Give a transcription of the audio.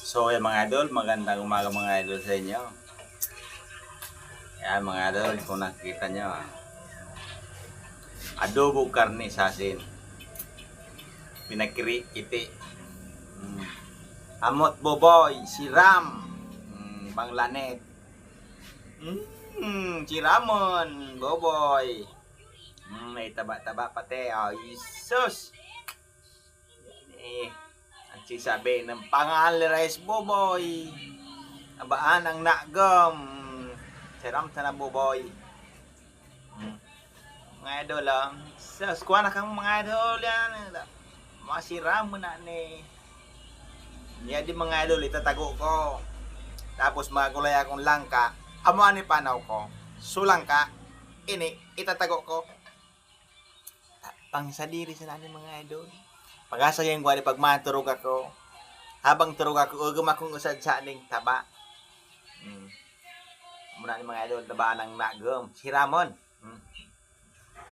So yan mga idol, magandang umaga mga idol sa inyo. Yan mga idol, kung nakikita nyo, adobo karne sa asin. Pinakiri-kiti. Amot boboy, siram. Banglanet. Siramon, boboy. May taba-taba pati. Oh, Jesus! Eh, ang sisabi ng pangalirais boboy. Abaan ang nagam. Siram sana boboy. Mga idol lang. Sus, kuha na kang mga idol yan. Masiram mo na ni. Yan di mga idol, itatago ko. Tapos magulay akong langka. Amo ani panaw ko. Sulangka. Ini, itatago ko. Pang sa diri sa nani mga idol. Pag-asa yung guwari pag maturog ako. Habang turog ako, ugam akong usad sa aning taba. Muna ni mga idol, taba ng nagam. Siramon.